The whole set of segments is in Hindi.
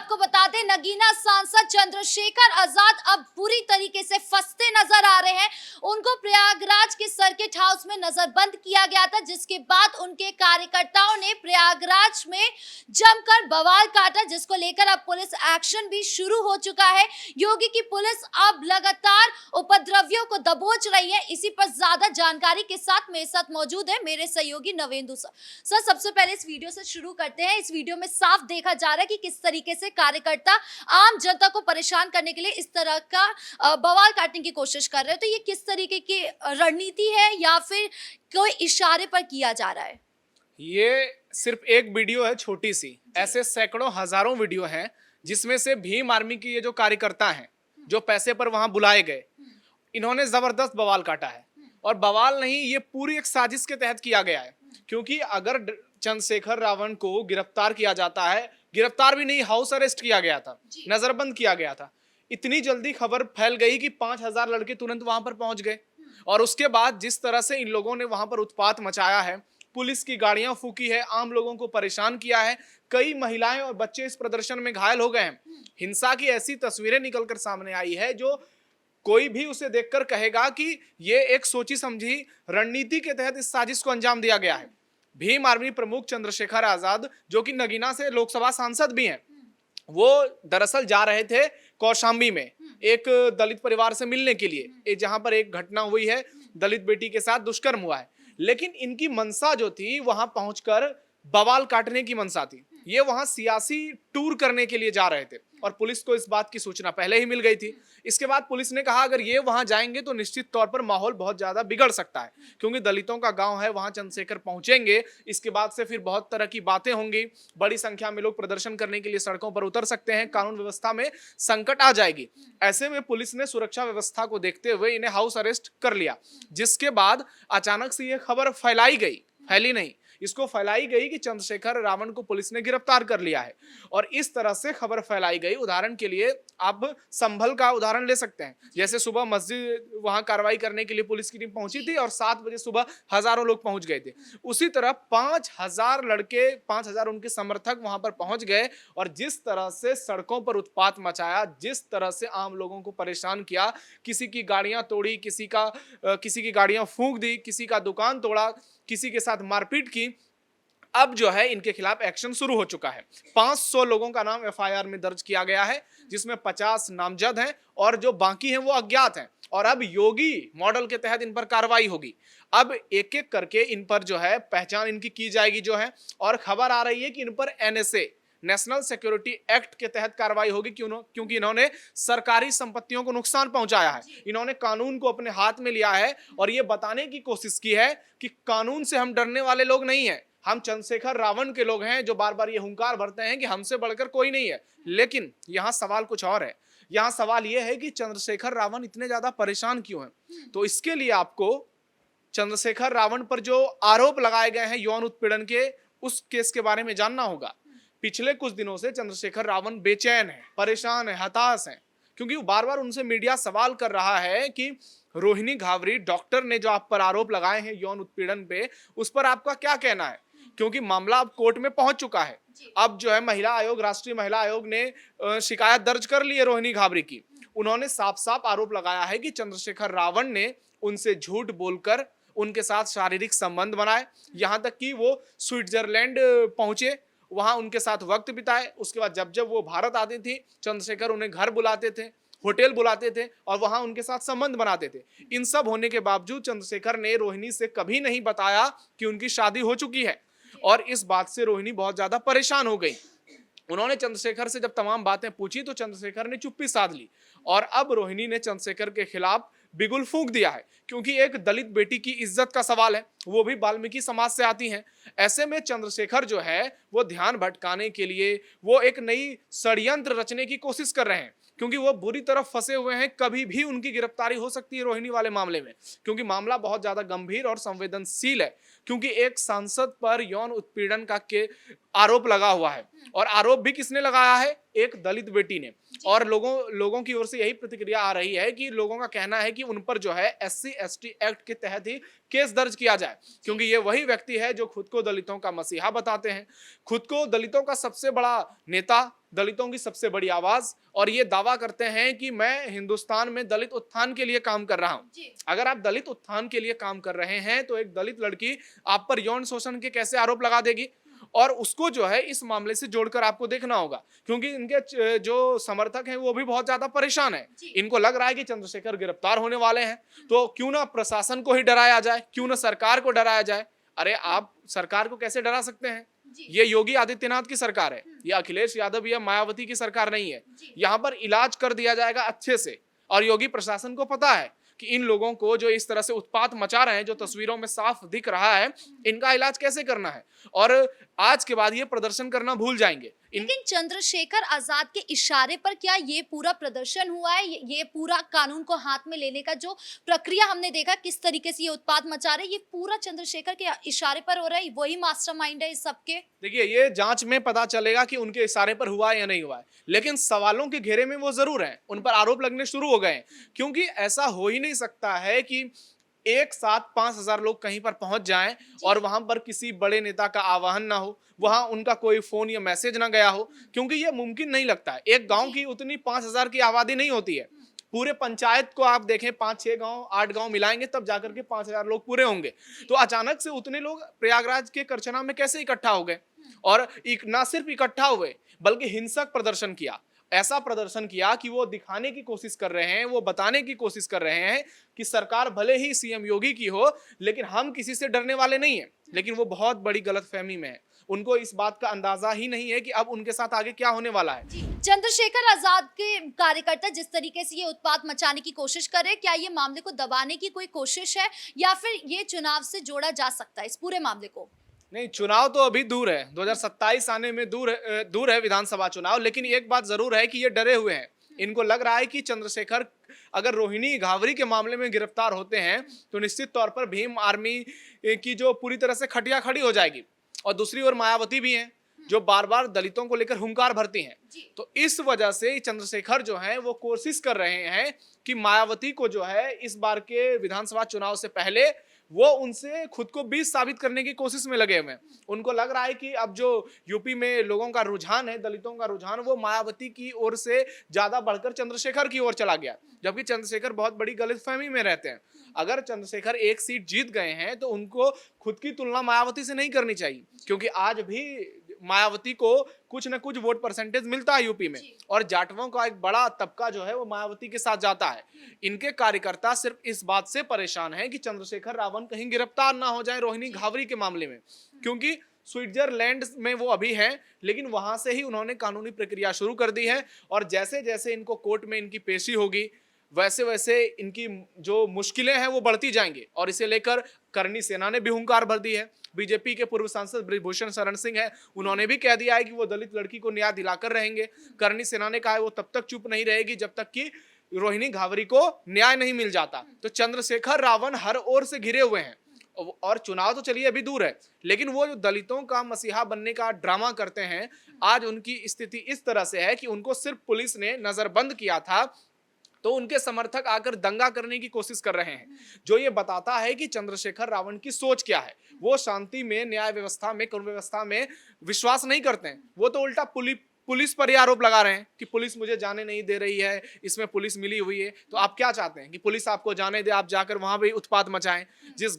आपको बता दें, नगीना सांसद चंद्रशेखर आजाद अब पूरी तरीके से फंसते नजर आ रहे हैं। उनको प्रयागराज के सर्किट हाउस में नजरबंद किया गया था, जिसके बाद उनके कार्यकर्ताओं ने प्रयागराज में जमकर बवाल काटा, जिसको लेकर अब पुलिस एक्शन भी शुरू हो चुका है। योगी की पुलिस अब लगातार उपद्रवियों को दबोच रही है। इसी पर ज्यादा जानकारी के साथ मेरे साथ मौजूद है मेरे सहयोगी नवेंदु सर। सबसे पहले इस वीडियो से शुरू करते हैं। इस वीडियो में साफ देखा जा रहा है कि किस तरीके से कार्यकर्ता आम जनता को परेशान करने के लिए इस तरह का बवाल काटने की कोशिश कर रहे हैं। तो ये किस तरीके की रणनीति है या फिर कोई इशारे पर किया जा रहा है? ये सिर्फ एक वीडियो है छोटी सी, ऐसे सैकड़ों हजारों वीडियो हैं जिसमें से भीम आर्मी की ये जो कार्यकर्ता हैं जो पैसे पर वहां बुलाए गए, इन्होंने जबरदस्त बवाल काटा है। और बवाल नहीं, ये पूरी एक साजिश के तहत किया गया है। क्योंकि अगर चंद्रशेखर रावण को गिरफ्तार किया जाता है, गिरफ्तार भी नहीं, हाउस अरेस्ट किया गया था, नजरबंद किया गया था, इतनी जल्दी खबर फैल गई कि 5,000 लड़के तुरंत वहां पर पहुंच गए। और उसके बाद जिस तरह से इन लोगों ने वहां पर उत्पात मचाया है, पुलिस की गाड़ियां फूकी है, आम लोगों को परेशान किया है, कई महिलाएं और बच्चे इस प्रदर्शन में घायल हो गए हैं। हिंसा की ऐसी तस्वीरें निकलकर सामने आई है जो कोई भी उसे देखकर कहेगा कि ये एक सोची समझी रणनीति के तहत इस साजिश को अंजाम दिया गया है। भीम आर्मी प्रमुख चंद्रशेखर आजाद, जो कि नगीना से लोकसभा सांसद भी हैं, वो दरअसल जा रहे थे कौशाम्बी में एक दलित परिवार से मिलने के लिए, जहां पर एक घटना हुई है, दलित बेटी के साथ दुष्कर्म हुआ है। लेकिन इनकी मंशा जो थी, वहां पहुंचकर बवाल काटने की मंशा थी। ये वहां सियासी टूर करने के लिए जा रहे थे और पुलिस को इस बात की सूचना पहले ही मिल गई थी। इसके बाद पुलिस ने कहा अगर ये वहां जाएंगे तो निश्चित तौर पर माहौल बहुत ज्यादा बिगड़ सकता है, क्योंकि दलितों का गांव है, वहां चंद्रशेखर पहुंचेंगे, इसके बाद से फिर बहुत तरह की बातें होंगी, बड़ी संख्या में लोग प्रदर्शन करने के लिए सड़कों पर उतर सकते हैं, कानून व्यवस्था में संकट आ जाएगी। ऐसे में पुलिस ने सुरक्षा व्यवस्था को देखते हुए इन्हें हाउस अरेस्ट कर लिया। जिसके बाद अचानक से यह खबर फैली नहीं, इसको फैलाई गई कि चंद्रशेखर रावण को पुलिस ने गिरफ्तार कर लिया है। और इस तरह से खबर फैलाई गई। उदाहरण के लिए आप संभल का उदाहरण ले सकते हैं। जैसे सुबह मस्जिद वहां कार्रवाई करने के लिए पुलिस की टीम पहुंची थी और 7 बजे सुबह हजारों लोग पहुंच गए थे। उसी तरह 5,000 लड़के, 5,000 उनके समर्थक वहां पर पहुंच गए और जिस तरह से सड़कों पर उत्पात मचाया, जिस तरह से आम लोगों को परेशान किया, किसी की गाड़ियां तोड़ी, किसी की गाड़ियां फूंक दी, किसी का दुकान तोड़ा, किसी के साथ मारपीट की। अब जो है इनके खिलाफ एक्शन शुरू हो चुका है। 500 लोगों का नाम एफआईआर में दर्ज किया गया है, जिसमें 50 नामजद हैं और जो बाकी हैं वो अज्ञात हैं। और अब योगी मॉडल के तहत इन पर कार्रवाई होगी। अब एक एक करके इन पर जो है पहचान इनकी की जाएगी जो है। और खबर आ रही है कि इन पर एनएसए, नेशनल सिक्योरिटी एक्ट के तहत कार्रवाई होगी, क्योंकि इन्होंने सरकारी संपत्तियों को नुकसान पहुंचाया है। इन्होंने कानून को अपने हाथ में लिया है और ये बताने की कोशिश की है कि कानून से हम डरने वाले लोग नहीं हैं, हम चंद्रशेखर रावण के लोग हैं, जो बार बार ये हुंकार भरते हैं कि हमसे बढ़कर कोई नहीं है। लेकिन यहां सवाल कुछ और है। यहां सवाल यह है कि चंद्रशेखर रावण इतने ज्यादा परेशान क्यों हैं? तो इसके लिए आपको चंद्रशेखर रावण पर जो आरोप लगाए गए हैं यौन उत्पीड़न के, उस केस के बारे में जानना होगा। पिछले कुछ दिनों से चंद्रशेखर रावण बेचैन है, परेशान है, हताश है, क्योंकि बार बार उनसे मीडिया सवाल कर रहा है कि रोहिणी घावरी डॉक्टर ने जो आप पर आरोप लगाए हैं यौन उत्पीड़न पे, उस पर आपका क्या कहना है? क्योंकि मामला अब कोर्ट में पहुंच चुका है। अब जो है महिला आयोग, राष्ट्रीय महिला आयोग ने शिकायत दर्ज कर ली है रोहिणी घावरी की। उन्होंने साफ साफ आरोप लगाया है कि चंद्रशेखर रावण ने उनसे झूठ बोलकर उनके साथ शारीरिक संबंध बनाए, यहां तक कि वो स्विट्जरलैंड पहुंचे, वहां उनके साथ वक्त बिताए। उसके बाद जब जब वो भारत आती थी, चंद्रशेखर उन्हें घर बुलाते थे, होटल बुलाते थे और वहां उनके साथ संबंध बनाते थे। इन सब होने के बावजूद चंद्रशेखर ने रोहिणी से कभी नहीं बताया कि उनकी शादी हो चुकी है। और इस बात से रोहिणी बहुत ज्यादा परेशान हो गई। उन्होंने चंद्रशेखर से जब तमाम बातें पूछी तो चंद्रशेखर ने चुप्पी साध ली और अब रोहिणी ने चंद्रशेखर के खिलाफ बिगुल फूंक दिया है, क्योंकि एक दलित बेटी की इज्जत का सवाल है, वो भी वाल्मीकि समाज से आती हैं। ऐसे में चंद्रशेखर जो है वो ध्यान भटकाने के लिए वो एक नई षड्यंत्र रचने की कोशिश कर रहे हैं, क्योंकि वो बुरी तरह फंसे हुए हैं। कभी भी उनकी गिरफ्तारी हो सकती है रोहिणी वाले मामले में, क्योंकि मामला बहुत ज्यादा गंभीर और संवेदनशील है। क्योंकि एक सांसद पर यौन उत्पीड़न का के आरोप लगा हुआ है और आरोप भी किसने लगाया है? एक दलित बेटी ने। और लोगों की ओर से यही प्रतिक्रिया आ रही है कि लोगों का कहना है कि उन पर जो है SC/ST एक्ट के तहत ही केस दर्ज किया जाए, क्योंकि ये वही व्यक्ति है जो खुद को दलितों का मसीहा बताते हैं, खुद को दलितों का सबसे बड़ा नेता, दलितों की सबसे बड़ी आवाज, और ये दावा करते हैं कि मैं हिंदुस्तान में दलित उत्थान के लिए काम कर रहा हूं। अगर आप दलित उत्थान के लिए काम कर रहे हैं तो एक दलित लड़की आप पर यौन शोषण के कैसे आरोप लगा देगी? और उसको जो है इस मामले से जोड़कर आपको देखना होगा, क्योंकि इनके जो समर्थक हैं वो भी बहुत ज्यादा परेशान है। इनको लग रहा है कि चंद्रशेखर गिरफ्तार होने वाले हैं, तो क्यों ना प्रशासन को ही डराया जाए, क्यों ना सरकार को डराया जाए। अरे आप सरकार को कैसे डरा सकते हैं? ये योगी आदित्यनाथ की सरकार है, ये अखिलेश यादव या मायावती की सरकार नहीं है। यहाँ पर इलाज कर दिया जाएगा अच्छे से, और योगी प्रशासन को पता है कि इन लोगों को जो इस तरह से उत्पात मचा रहे हैं, जो तस्वीरों में साफ दिख रहा है, इनका इलाज कैसे करना है। और आज के बाद ये प्रदर्शन करना भूल जाएंगे। लेकिन चंद्रशेखर आजाद के इशारे पर क्या ये पूरा प्रदर्शन हुआ है? ये पूरा कानून को हाथ में लेने का जो प्रक्रिया हमने देखा, किस तरीके से ये उत्पात मचा रहे, ये पूरा चंद्रशेखर के इशारे पर हो रहा है? वही मास्टरमाइंड है इस सबके? देखिए, ये जांच में पता चलेगा कि उनके इशारे पर हुआ है या नहीं हुआ है, लेकिन सवालों के घेरे में वो जरूर हैं, उन पर आरोप लगने शुरू हो गए हैं। क्योंकि ऐसा हो ही नहीं सकता है कि एक साथ 5,000 लोग कहीं पर पहुंच जाएं और वहां पर किसी बड़े नेता का आह्वान ना हो, वहां उनका कोई फोन या मैसेज ना गया हो, क्योंकि ये मुमकिन नहीं लगता है। एक गांव की उतनी 5,000 की आबादी नहीं होती है। पूरे पंचायत को आप देखें, 5-6 गांव 8 गांव मिलाएंगे तब जाकर के 5,000 लोग पूरे होंगे। तो अचानक से उतने लोग प्रयागराज के करछना में कैसे इकट्ठा हो गए? और ना सिर्फ इकट्ठा हुए बल्कि हिंसक प्रदर्शन किया। ऐसा प्रदर्शन किया कि वो दिखाने की कोशिश कर रहे हैं, वो बताने की कोशिश कर रहे हैं कि सरकार भले ही सीएम योगी की हो, लेकिन हम किसी से डरने वाले नहीं हैं। लेकिन वो बहुत बड़ी गलतफहमी में है। उनको इस बात का अंदाजा ही नहीं है कि अब उनके साथ आगे क्या होने वाला है। चंद्रशेखर आजाद के कार्यकर्ता जिस तरीके से ये उत्पात मचाने की कोशिश कर रहे हैं, क्या ये मामले को दबाने की कोई कोशिश है, या फिर ये चुनाव से जोड़ा जा सकता है इस पूरे मामले को? नहीं, चुनाव तो अभी दूर है, 2027 आने में दूर है विधानसभा चुनाव। लेकिन एक बात जरूर है कि ये डरे हुए हैं। इनको लग रहा है कि चंद्रशेखर अगर रोहिणी घावरी के मामले में गिरफ्तार होते हैं तो निश्चित तौर पर भीम आर्मी की जो पूरी तरह से खटिया खड़ी हो जाएगी। और दूसरी ओर मायावती भी हैं जो बार बार दलितों को लेकर हुंकार भरती हैं। तो इस वजह से चंद्रशेखर जो है वो कोशिश कर रहे हैं कि मायावती को जो है इस बार के विधानसभा चुनाव से पहले वो उनसे खुद को बीच साबित करने की कोशिश में लगे हुए हैं। उनको लग रहा है कि अब जो यूपी में लोगों का रुझान है, दलितों का रुझान, वो मायावती की ओर से ज्यादा बढ़कर चंद्रशेखर की ओर चला गया, जबकि चंद्रशेखर बहुत बड़ी गलतफहमी में रहते हैं। अगर चंद्रशेखर एक सीट जीत गए हैं तो उनको खुद की तुलना मायावती से नहीं करनी चाहिए, क्योंकि आज भी मायावती को कुछ न कुछ वोट परसेंटेज मिलता है यूपी में, और जाटवों का एक बड़ा तबका जो है वो मायावती के साथ जाता है। इनके कार्यकर्ता सिर्फ इस बात से परेशान हैं कि चंद्रशेखर रावण कहीं गिरफ्तार ना हो जाए रोहिणी घावरी के मामले में, क्योंकि स्विट्जरलैंड में वो अभी हैं, लेकिन वहां से ही उन्होंने कानूनी प्रक्रिया शुरू कर दी है। और जैसे जैसे इनको कोर्ट में इनकी पेशी होगी, वैसे वैसे इनकी जो मुश्किलें हैं वो बढ़ती जाएंगी। और इसे लेकर करनी सेना ने भी हुंकार भर दी है। बीजेपी के पूर्व सांसद ब्रिजभूषण शरण सिंह है, उन्होंने भी कह दिया है कि वो दलित लड़की को न्याय दिलाकर रहेंगे। करनी सेना ने कहा है वो तब तक चुप नहीं रहेगी जब तक कि रोहिणी घावरी को न्याय नहीं मिल जाता। तो चंद्रशेखर रावण हर ओर से घिरे हुए हैं। और चुनाव तो चलिए अभी दूर है, लेकिन वो जो दलितों का मसीहा बनने का ड्रामा करते हैं, आज उनकी स्थिति इस तरह से है कि उनको सिर्फ पुलिस ने नजरबंद किया था तो उनके समर्थक आकर दंगा करने की कोशिश कर रहे हैं, जो ये बताता है कि चंद्रशेखर रावण की सोच क्या है। वो शांति में, न्याय व्यवस्था में, कानून व्यवस्था में विश्वास नहीं करते हैं। वो तो उल्टा पुलिस पर ही आरोप लगा रहे हैं कि पुलिस मुझे जाने नहीं दे रही है, इसमें पुलिस मिली हुई है। तो आप क्या चाहते हैं कि पुलिस आपको जाने दे, आप जाकर वहां भी उत्पात मचाएं? जिस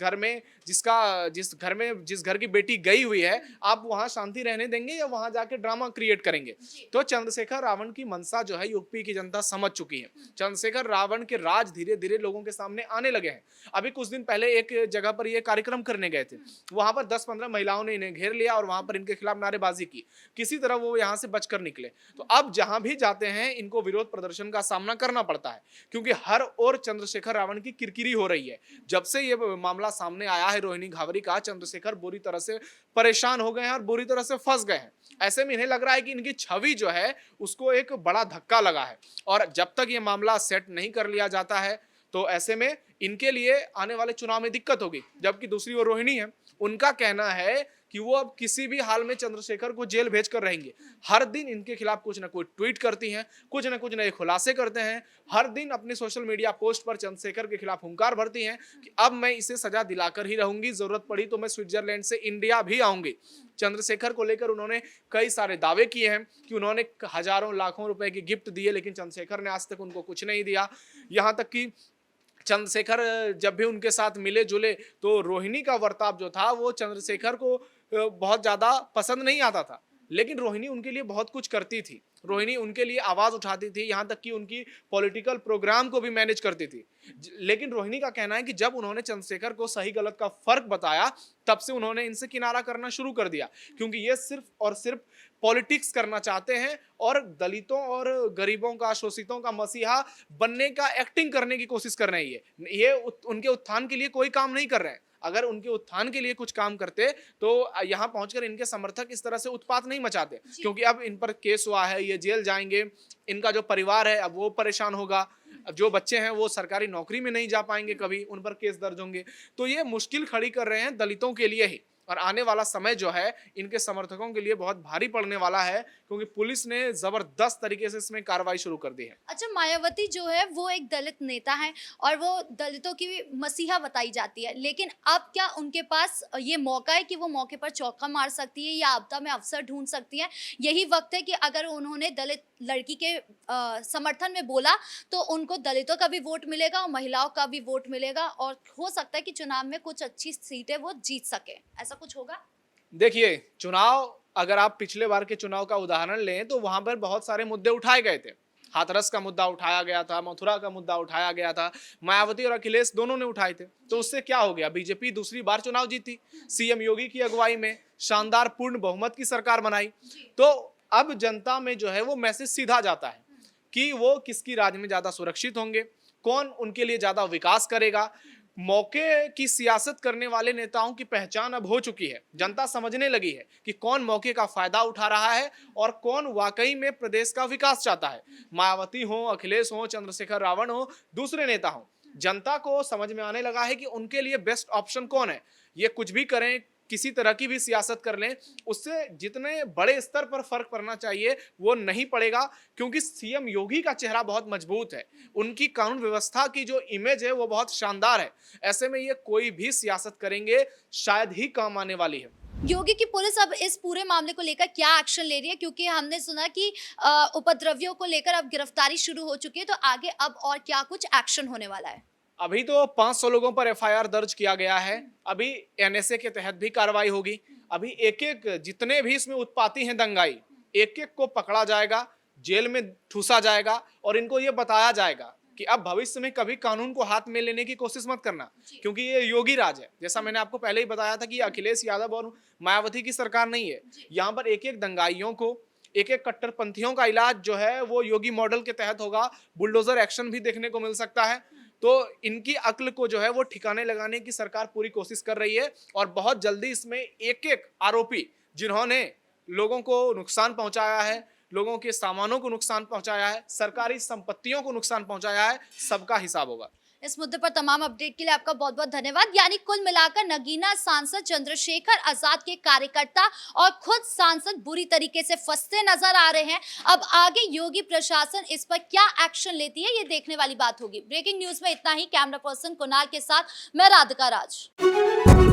घर की बेटी गई हुई है, आप वहां शांति रहने देंगे या वहां जाके ड्रामा क्रिएट करेंगे? तो चंद्रशेखर रावण की मंशा जो है यूपी की जनता समझ चुकी है। चंद्रशेखर रावण के राज धीरे धीरे लोगों के सामने आने लगे हैं। अभी कुछ दिन पहले एक जगह पर ये कार्यक्रम करने गए थे, वहां पर 10-15 महिलाओं ने इन्हें घेर लिया और वहां पर इनके खिलाफ नारेबाजी की। किसी तरह वो यहाँ से बचकर निकले। तो अब जहां भी जाते हैं इनको विरोध प्रदर्शन का सामना करना पड़ता है, क्योंकि हर ओर चंद्रशेखर रावण की किरकिरी हो रही है। जब से ये मामला सामने आया है रोहिणी घावरी का, चंद्रशेखर बुरी तरह से परेशान हो गए हैं और बुरी तरह से फंस गए हैं। ऐसे में इन्हें लग रहा है कि इनकी छवि जो है उसको एक बड़ा धक्का लगा है, और जब तक ये मामला सेट नहीं कर लिया जाता है तो ऐसे में इनके लिए आने वाले चुनाव में दिक्कत होगी। जबकि दूसरी ओर रोहिणी है, उनका कहना है कि वो अब किसी भी हाल में चंद्रशेखर को जेल भेजकर रहेंगे। हर दिन इनके खिलाफ कुछ ना कुछ ट्वीट करती हैं, कुछ ना कुछ नए खुलासे करते हैं, हर दिन अपनी सोशल मीडिया पोस्ट पर चंद्रशेखर के खिलाफ हुंकार भरती हैं कि अब मैं इसे सजा दिलाकर ही रहूंगी, जरूरत पड़ी तो मैं स्विट्जरलैंड से इंडिया भी आऊंगी। चंद्रशेखर को लेकर उन्होंने कई सारे दावे किए हैं कि उन्होंने हजारों लाखों रुपए की गिफ्ट दिए, लेकिन चंद्रशेखर ने आज तक उनको कुछ नहीं दिया। यहां तक कि चंद्रशेखर जब भी उनके साथ मिले जुले तो रोहिणी का बर्ताव जो था वो चंद्रशेखर को बहुत ज्यादा पसंद नहीं आता था, लेकिन रोहिणी उनके लिए बहुत कुछ करती थी। रोहिणी उनके लिए आवाज उठाती थी, यहां तक कि उनकी पॉलिटिकल प्रोग्राम को भी मैनेज करती थी। लेकिन रोहिणी का कहना है कि जब उन्होंने चंद्रशेखर को सही गलत का फर्क बताया तब से उन्होंने इनसे किनारा करना शुरू कर दिया, क्योंकि ये सिर्फ और सिर्फ पॉलिटिक्स करना चाहते हैं और दलितों और गरीबों का, शोषितों का मसीहा बनने का एक्टिंग करने की कोशिश कर रहे हैं। ये उनके उत्थान के लिए कोई काम नहीं कर रहे हैं। अगर उनके उत्थान के लिए कुछ काम करते तो यहाँ पहुंचकर इनके समर्थक इस तरह से उत्पात नहीं मचाते, क्योंकि अब इन पर केस हुआ है, ये जेल जाएंगे, इनका जो परिवार है अब वो परेशान होगा, अब जो बच्चे हैं वो सरकारी नौकरी में नहीं जा पाएंगे, कभी उन पर केस दर्ज होंगे। तो ये मुश्किल खड़ी कर रहे हैं दलितों के लिए ही, और आने वाला समय जो है इनके समर्थकों के लिए बहुत भारी पड़ने वाला है, क्योंकि पुलिस ने जबरदस्त तरीके से इसमें कार्रवाई शुरू कर दी है। अच्छा, मायावती जो है वो एक दलित नेता है और वो दलितों की मसीहा बताई जाती है, लेकिन अब क्या उनके पास ये मौका है कि वो मौके पर चौका मार सकती है या आपदा में अवसर ढूंढ सकती है? यही वक्त है कि अगर उन्होंने दलित लड़की के समर्थन में बोला तो उनको दलितों का भी वोट मिलेगा और महिलाओं का भी वोट मिलेगा, और हो सकता है कि चुनाव में कुछ अच्छी सीटें वो जीत सके। ऐसा कुछ होगा? देखिए, चुनाव, अगर आप पिछले बार के चुनाव का उदाहरण लें तो वहां पर बहुत सारे मुद्दे उठाए गए थे। हाथरस का मुद्दा उठाया गया था, मथुरा का मुद्दा उठाया गया था, मायावती और अखिलेश दोनों ने उठाए थे। तो उससे क्या हो गया? बीजेपी दूसरी बार चुनाव जीती, सीएम योगी की अगुवाई में शानदार पूर्ण बहुमत की सरकार बनाई। तो अब जनता में जो है वो मैसेज सीधा जाता है कि वो किसकी राज में ज्यादा सुरक्षित होंगे, कौन उनके लिए ज्यादा विकास करेगा। मौके की सियासत करने वाले नेताओं की पहचान अब हो चुकी है, जनता समझने लगी है कि कौन मौके का फायदा उठा रहा है और कौन वाकई में प्रदेश का विकास चाहता है। मायावती हो, अखिलेश हो, चंद्रशेखर रावण हो, दूसरे नेता हो, जनता को समझ में आने लगा है कि उनके लिए बेस्ट ऑप्शन कौन है। ये कुछ भी करें, किसी तरह की भी सियासत कर लें, उससे जितने बड़े स्तर पर फर्क पड़ना चाहिए वो नहीं पड़ेगा, क्योंकि सीएम योगी का चेहरा बहुत मजबूत है, उनकी कानून व्यवस्था की जो इमेज है वो बहुत शानदार है। ऐसे में ये कोई भी सियासत करेंगे शायद ही काम आने वाली है। योगी की पुलिस अब इस पूरे मामले को लेकर क्या एक्शन ले रही है? क्योंकि हमने सुना कि उपद्रवियों को लेकर अब गिरफ्तारी शुरू हो चुकी है, तो आगे अब और क्या कुछ एक्शन होने वाला है? अभी तो 500 लोगों पर एफआईआर दर्ज किया गया है, अभी एनएसए के तहत भी कार्रवाई होगी। अभी एक एक जितने भी इसमें उत्पाती हैं दंगाई, एक एक को पकड़ा जाएगा, जेल में ठूसा जाएगा और इनको ये बताया जाएगा कि अब भविष्य में कभी कानून को हाथ में लेने की कोशिश मत करना, क्योंकि ये योगी राज है। जैसा मैंने आपको पहले ही बताया था कि अखिलेश यादव और मायावती की सरकार नहीं है। यहाँ पर एक एक दंगाइयों को, एक एक कट्टरपंथियों का इलाज जो है वो योगी मॉडल के तहत होगा। बुलडोजर एक्शन भी देखने को मिल सकता है। तो इनकी अक्ल को जो है वो ठिकाने लगाने की सरकार पूरी कोशिश कर रही है, और बहुत जल्दी इसमें एक एक आरोपी जिन्होंने लोगों को नुकसान पहुंचाया है, लोगों के सामानों को नुकसान पहुंचाया है, सरकारी संपत्तियों को नुकसान पहुंचाया है, सबका हिसाब होगा। इस मुद्दे पर तमाम अपडेट के लिए आपका बहुत बहुत धन्यवाद। यानी कुल मिलाकर नगीना सांसद चंद्रशेखर आजाद के कार्यकर्ता और खुद सांसद बुरी तरीके से फंसते नजर आ रहे हैं। अब आगे योगी प्रशासन इस पर क्या एक्शन लेती है ये देखने वाली बात होगी। ब्रेकिंग न्यूज में इतना ही। कैमरा पर्सन कुणाल के साथ मैं राधिका राज।